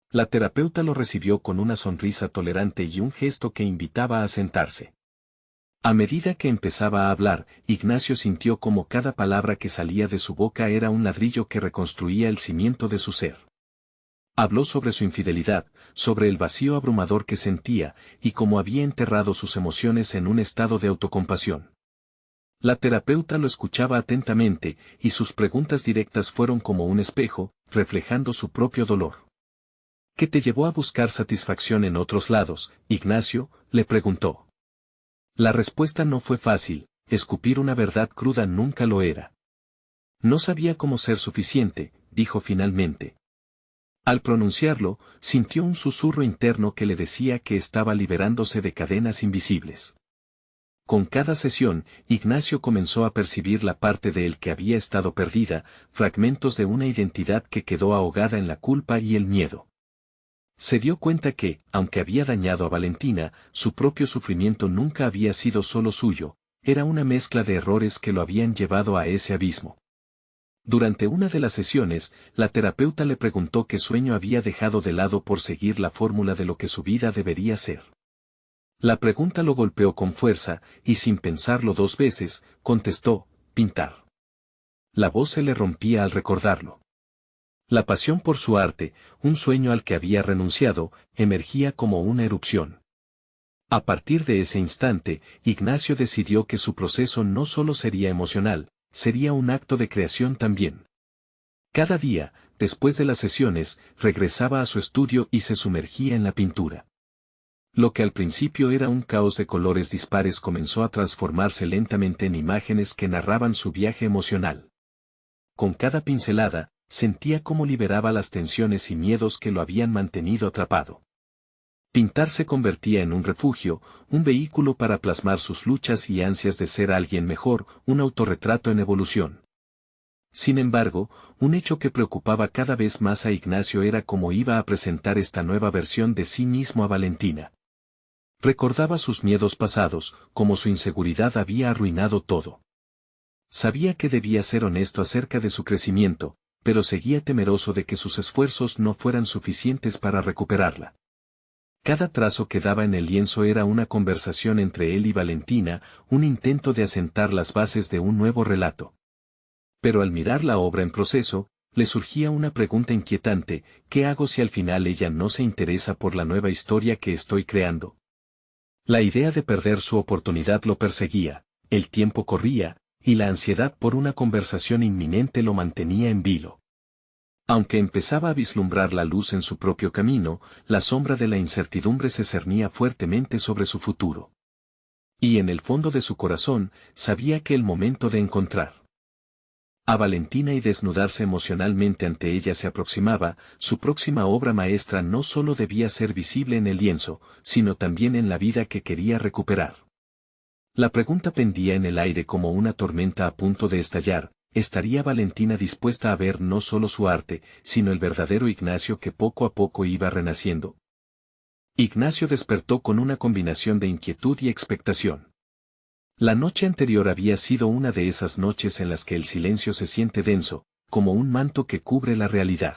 La terapeuta lo recibió con una sonrisa tolerante y un gesto que invitaba a sentarse. A medida que empezaba a hablar, Ignacio sintió como cada palabra que salía de su boca era un ladrillo que reconstruía el cimiento de su ser. Habló sobre su infidelidad, sobre el vacío abrumador que sentía, y cómo había enterrado sus emociones en un estado de autocompasión. La terapeuta lo escuchaba atentamente, y sus preguntas directas fueron como un espejo, reflejando su propio dolor. ¿Qué te llevó a buscar satisfacción en otros lados, Ignacio?, le preguntó. La respuesta no fue fácil: escupir una verdad cruda nunca lo era. No sabía cómo ser suficiente, dijo finalmente. Al pronunciarlo, sintió un susurro interno que le decía que estaba liberándose de cadenas invisibles. Con cada sesión, Ignacio comenzó a percibir la parte de él que había estado perdida, fragmentos de una identidad que quedó ahogada en la culpa y el miedo. Se dio cuenta que, aunque había dañado a Valentina, su propio sufrimiento nunca había sido solo suyo, era una mezcla de errores que lo habían llevado a ese abismo. Durante una de las sesiones, la terapeuta le preguntó qué sueño había dejado de lado por seguir la fórmula de lo que su vida debería ser. La pregunta lo golpeó con fuerza, y sin pensarlo dos veces, contestó: pintar. La voz se le rompía al recordarlo. La pasión por su arte, un sueño al que había renunciado, emergía como una erupción. A partir de ese instante, Ignacio decidió que su proceso no solo sería emocional, sería un acto de creación también. Cada día, después de las sesiones, regresaba a su estudio y se sumergía en la pintura. Lo que al principio era un caos de colores dispares comenzó a transformarse lentamente en imágenes que narraban su viaje emocional. Con cada pincelada, sentía cómo liberaba las tensiones y miedos que lo habían mantenido atrapado. Pintar se convertía en un refugio, un vehículo para plasmar sus luchas y ansias de ser alguien mejor, un autorretrato en evolución. Sin embargo, un hecho que preocupaba cada vez más a Ignacio era cómo iba a presentar esta nueva versión de sí mismo a Valentina. Recordaba sus miedos pasados, como su inseguridad había arruinado todo. Sabía que debía ser honesto acerca de su crecimiento, pero seguía temeroso de que sus esfuerzos no fueran suficientes para recuperarla. Cada trazo que daba en el lienzo era una conversación entre él y Valentina, un intento de asentar las bases de un nuevo relato. Pero al mirar la obra en proceso, le surgía una pregunta inquietante: ¿qué hago si al final ella no se interesa por la nueva historia que estoy creando? La idea de perder su oportunidad lo perseguía, el tiempo corría, y la ansiedad por una conversación inminente lo mantenía en vilo. Aunque empezaba a vislumbrar la luz en su propio camino, la sombra de la incertidumbre se cernía fuertemente sobre su futuro. Y en el fondo de su corazón, sabía que el momento de encontrar a Valentina y desnudarse emocionalmente ante ella se aproximaba. Su próxima obra maestra no solo debía ser visible en el lienzo, sino también en la vida que quería recuperar. La pregunta pendía en el aire como una tormenta a punto de estallar: ¿estaría Valentina dispuesta a ver no solo su arte, sino el verdadero Ignacio que poco a poco iba renaciendo? Ignacio despertó con una combinación de inquietud y expectación. La noche anterior había sido una de esas noches en las que el silencio se siente denso, como un manto que cubre la realidad.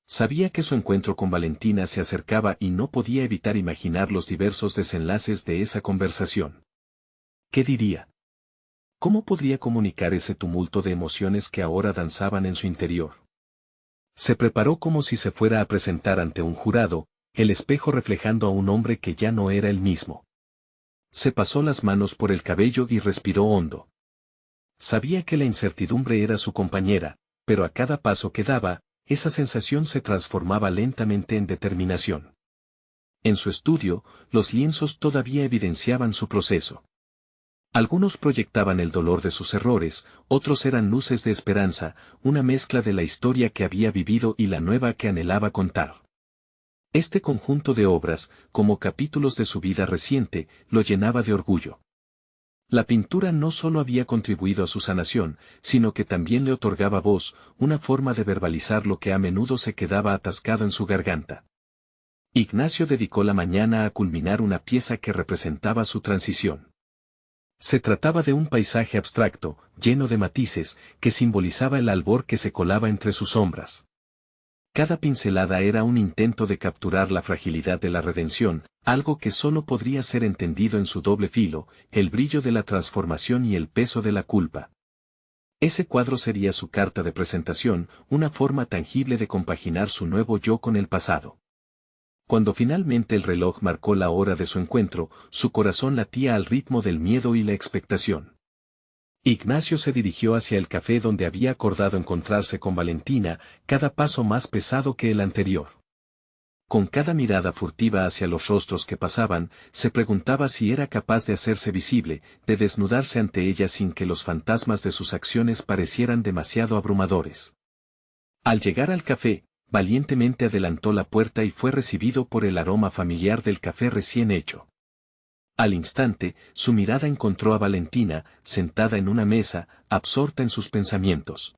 Sabía que su encuentro con Valentina se acercaba y no podía evitar imaginar los diversos desenlaces de esa conversación. ¿Qué diría? ¿Cómo podría comunicar ese tumulto de emociones que ahora danzaban en su interior? Se preparó como si se fuera a presentar ante un jurado, el espejo reflejando a un hombre que ya no era el mismo. Se pasó las manos por el cabello y respiró hondo. Sabía que la incertidumbre era su compañera, pero a cada paso que daba, esa sensación se transformaba lentamente en determinación. En su estudio, los lienzos todavía evidenciaban su proceso. Algunos proyectaban el dolor de sus errores, otros eran luces de esperanza, una mezcla de la historia que había vivido y la nueva que anhelaba contar. Este conjunto de obras, como capítulos de su vida reciente, lo llenaba de orgullo. La pintura no solo había contribuido a su sanación, sino que también le otorgaba voz, una forma de verbalizar lo que a menudo se quedaba atascado en su garganta. Ignacio dedicó la mañana a culminar una pieza que representaba su transición. Se trataba de un paisaje abstracto, lleno de matices, que simbolizaba el albor que se colaba entre sus sombras. Cada pincelada era un intento de capturar la fragilidad de la redención, algo que solo podría ser entendido en su doble filo, el brillo de la transformación y el peso de la culpa. Ese cuadro sería su carta de presentación, una forma tangible de compaginar su nuevo yo con el pasado. Cuando finalmente el reloj marcó la hora de su encuentro, su corazón latía al ritmo del miedo y la expectación. Ignacio se dirigió hacia el café donde había acordado encontrarse con Valentina, cada paso más pesado que el anterior. Con cada mirada furtiva hacia los rostros que pasaban, se preguntaba si era capaz de hacerse visible, de desnudarse ante ella sin que los fantasmas de sus acciones parecieran demasiado abrumadores. Al llegar al café, valientemente adelantó la puerta y fue recibido por el aroma familiar del café recién hecho. Al instante, su mirada encontró a Valentina, sentada en una mesa, absorta en sus pensamientos.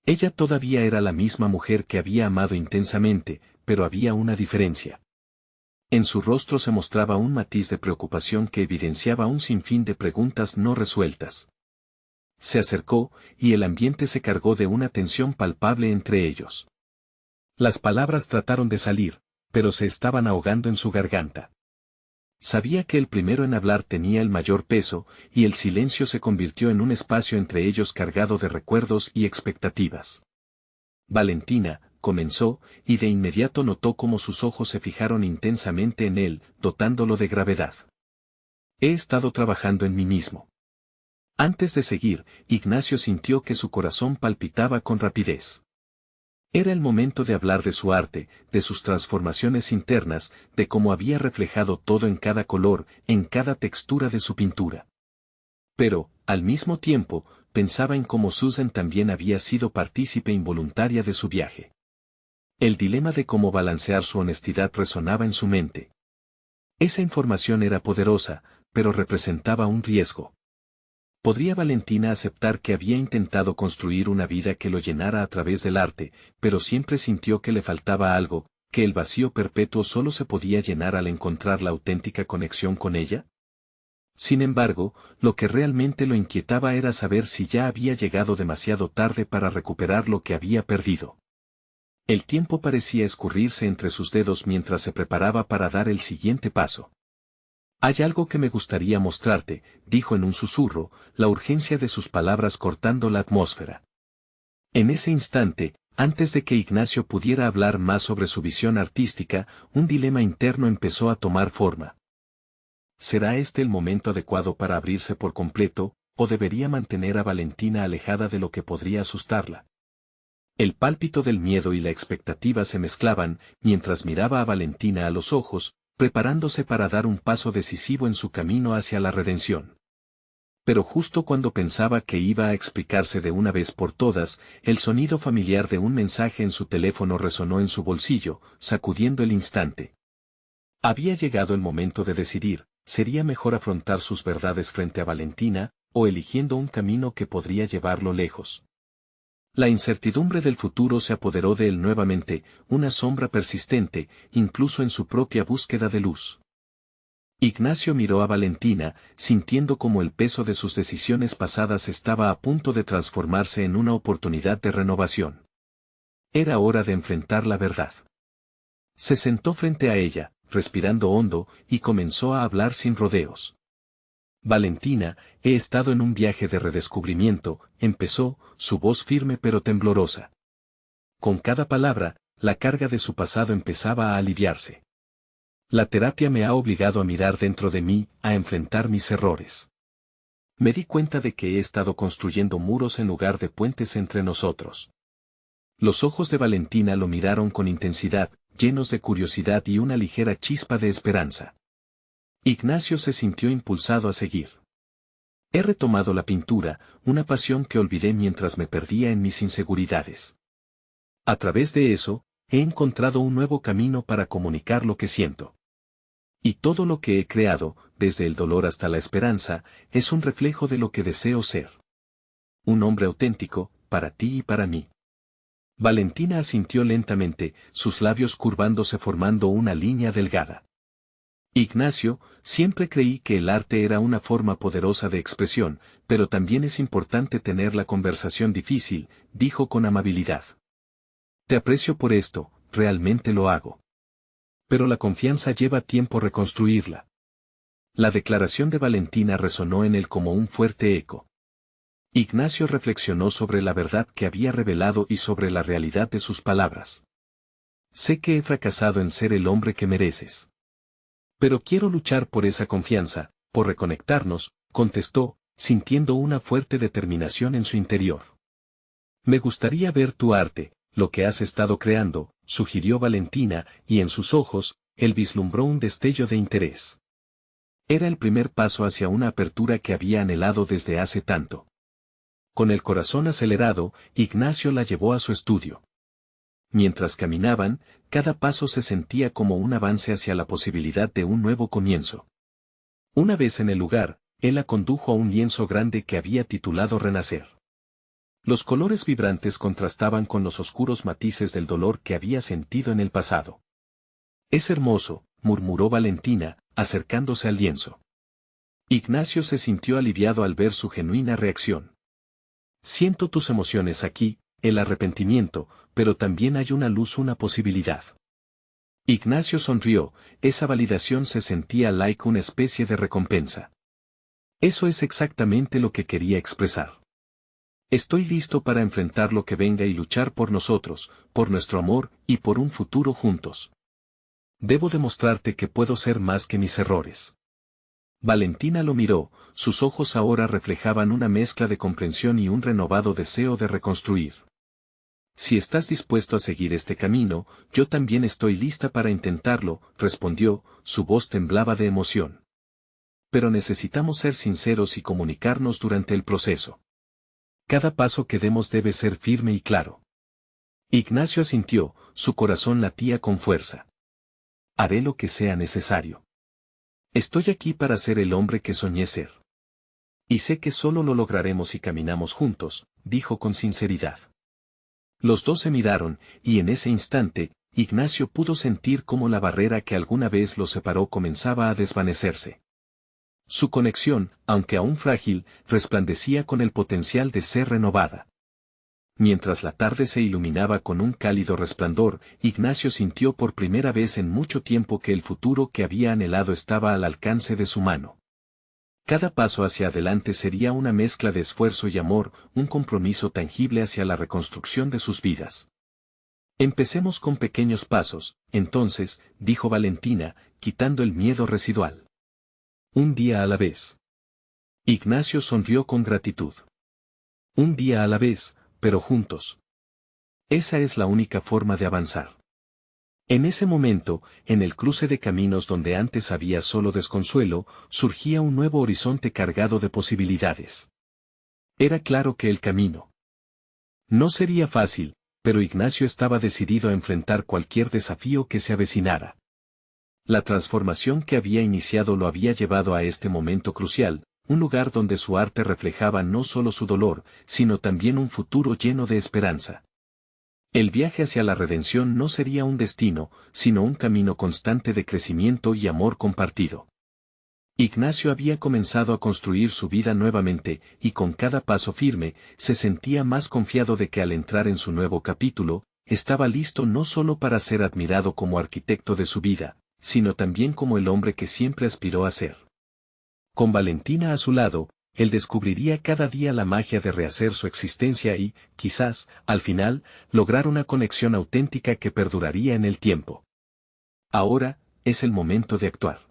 Ella todavía era la misma mujer que había amado intensamente, pero había una diferencia. En su rostro se mostraba un matiz de preocupación que evidenciaba un sinfín de preguntas no resueltas. Se acercó, y el ambiente se cargó de una tensión palpable entre ellos. Las palabras trataron de salir, pero se estaban ahogando en su garganta. Sabía que el primero en hablar tenía el mayor peso, y el silencio se convirtió en un espacio entre ellos cargado de recuerdos y expectativas. Valentina, comenzó, y de inmediato notó cómo sus ojos se fijaron intensamente en él, dotándolo de gravedad. He estado trabajando en mí mismo. Antes de seguir, Ignacio sintió que su corazón palpitaba con rapidez. Era el momento de hablar de su arte, de sus transformaciones internas, de cómo había reflejado todo en cada color, en cada textura de su pintura. Pero, al mismo tiempo, pensaba en cómo Susan también había sido partícipe involuntaria de su viaje. El dilema de cómo balancear su honestidad resonaba en su mente. Esa información era poderosa, pero representaba un riesgo. ¿Podría Valentina aceptar que había intentado construir una vida que lo llenara a través del arte, pero siempre sintió que le faltaba algo, que el vacío perpetuo solo se podía llenar al encontrar la auténtica conexión con ella? Sin embargo, lo que realmente lo inquietaba era saber si ya había llegado demasiado tarde para recuperar lo que había perdido. El tiempo parecía escurrirse entre sus dedos mientras se preparaba para dar el siguiente paso. Hay algo que me gustaría mostrarte, dijo en un susurro, la urgencia de sus palabras cortando la atmósfera. En ese instante, antes de que Ignacio pudiera hablar más sobre su visión artística, un dilema interno empezó a tomar forma. ¿Será este el momento adecuado para abrirse por completo, o debería mantener a Valentina alejada de lo que podría asustarla? El pálpito del miedo y la expectativa se mezclaban, mientras miraba a Valentina a los ojos, preparándose para dar un paso decisivo en su camino hacia la redención. Pero justo cuando pensaba que iba a explicarse de una vez por todas, el sonido familiar de un mensaje en su teléfono resonó en su bolsillo, sacudiendo el instante. Había llegado el momento de decidir, ¿sería mejor afrontar sus verdades frente a Valentina, o eligiendo un camino que podría llevarlo lejos? La incertidumbre del futuro se apoderó de él nuevamente, una sombra persistente, incluso en su propia búsqueda de luz. Ignacio miró a Valentina, sintiendo como el peso de sus decisiones pasadas estaba a punto de transformarse en una oportunidad de renovación. Era hora de enfrentar la verdad. Se sentó frente a ella, respirando hondo, y comenzó a hablar sin rodeos. Valentina, he estado en un viaje de redescubrimiento, empezó, su voz firme pero temblorosa. Con cada palabra, la carga de su pasado empezaba a aliviarse. La terapia me ha obligado a mirar dentro de mí, a enfrentar mis errores. Me di cuenta de que he estado construyendo muros en lugar de puentes entre nosotros. Los ojos de Valentina lo miraron con intensidad, llenos de curiosidad y una ligera chispa de esperanza. Ignacio se sintió impulsado a seguir. He retomado la pintura, una pasión que olvidé mientras me perdía en mis inseguridades. A través de eso, he encontrado un nuevo camino para comunicar lo que siento. Y todo lo que he creado, desde el dolor hasta la esperanza, es un reflejo de lo que deseo ser. Un hombre auténtico, para ti y para mí. Valentina asintió lentamente, sus labios curvándose formando una línea delgada. Ignacio, siempre creí que el arte era una forma poderosa de expresión, pero también es importante tener la conversación difícil, dijo con amabilidad. Te aprecio por esto, realmente lo hago. Pero la confianza lleva tiempo reconstruirla. La declaración de Valentina resonó en él como un fuerte eco. Ignacio reflexionó sobre la verdad que había revelado y sobre la realidad de sus palabras. Sé que he fracasado en ser el hombre que mereces. Pero quiero luchar por esa confianza, por reconectarnos, contestó, sintiendo una fuerte determinación en su interior. Me gustaría ver tu arte, lo que has estado creando, sugirió Valentina, y en sus ojos, él vislumbró un destello de interés. Era el primer paso hacia una apertura que había anhelado desde hace tanto. Con el corazón acelerado, Ignacio la llevó a su estudio. Mientras caminaban, cada paso se sentía como un avance hacia la posibilidad de un nuevo comienzo. Una vez en el lugar, él la condujo a un lienzo grande que había titulado Renacer. Los colores vibrantes contrastaban con los oscuros matices del dolor que había sentido en el pasado. Es hermoso, murmuró Valentina, acercándose al lienzo. Ignacio se sintió aliviado al ver su genuina reacción. Siento tus emociones aquí, el arrepentimiento, pero también hay una luz, una posibilidad. Ignacio sonrió, esa validación se sentía like una especie de recompensa. Eso es exactamente lo que quería expresar. Estoy listo para enfrentar lo que venga y luchar por nosotros, por nuestro amor y por un futuro juntos. Debo demostrarte que puedo ser más que mis errores. Valentina lo miró, sus ojos ahora reflejaban una mezcla de comprensión y un renovado deseo de reconstruir. Si estás dispuesto a seguir este camino, yo también estoy lista para intentarlo, respondió, su voz temblaba de emoción. Pero necesitamos ser sinceros y comunicarnos durante el proceso. Cada paso que demos debe ser firme y claro. Ignacio asintió, su corazón latía con fuerza. Haré lo que sea necesario. Estoy aquí para ser el hombre que soñé ser. Y sé que solo lo lograremos si caminamos juntos, dijo con sinceridad. Los dos se miraron, y en ese instante, Ignacio pudo sentir cómo la barrera que alguna vez los separó comenzaba a desvanecerse. Su conexión, aunque aún frágil, resplandecía con el potencial de ser renovada. Mientras la tarde se iluminaba con un cálido resplandor, Ignacio sintió por primera vez en mucho tiempo que el futuro que había anhelado estaba al alcance de su mano. Cada paso hacia adelante sería una mezcla de esfuerzo y amor, un compromiso tangible hacia la reconstrucción de sus vidas. Empecemos con pequeños pasos, entonces, dijo Valentina, quitando el miedo residual. Un día a la vez. Ignacio sonrió con gratitud. Un día a la vez, pero juntos. Esa es la única forma de avanzar. En ese momento, en el cruce de caminos donde antes había solo desconsuelo, surgía un nuevo horizonte cargado de posibilidades. Era claro que el camino no sería fácil, pero Ignacio estaba decidido a enfrentar cualquier desafío que se avecinara. La transformación que había iniciado lo había llevado a este momento crucial, un lugar donde su arte reflejaba no solo su dolor, sino también un futuro lleno de esperanza. El viaje hacia la redención no sería un destino, sino un camino constante de crecimiento y amor compartido. Ignacio había comenzado a construir su vida nuevamente, y con cada paso firme, se sentía más confiado de que al entrar en su nuevo capítulo, estaba listo no solo para ser admirado como arquitecto de su vida, sino también como el hombre que siempre aspiró a ser. Con Valentina a su lado, él descubriría cada día la magia de rehacer su existencia y, quizás, al final, lograr una conexión auténtica que perduraría en el tiempo. Ahora, es el momento de actuar.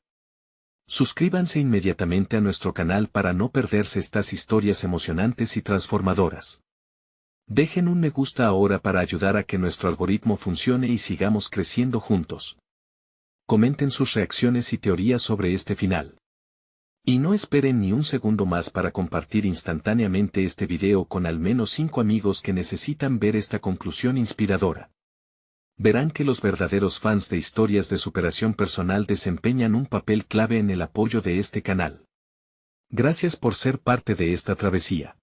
Suscríbanse inmediatamente a nuestro canal para no perderse estas historias emocionantes y transformadoras. Dejen un me gusta ahora para ayudar a que nuestro algoritmo funcione y sigamos creciendo juntos. Comenten sus reacciones y teorías sobre este final. Y no esperen ni un segundo más para compartir instantáneamente este video con al menos 5 amigos que necesitan ver esta conclusión inspiradora. Verán que los verdaderos fans de historias de superación personal desempeñan un papel clave en el apoyo de este canal. Gracias por ser parte de esta travesía.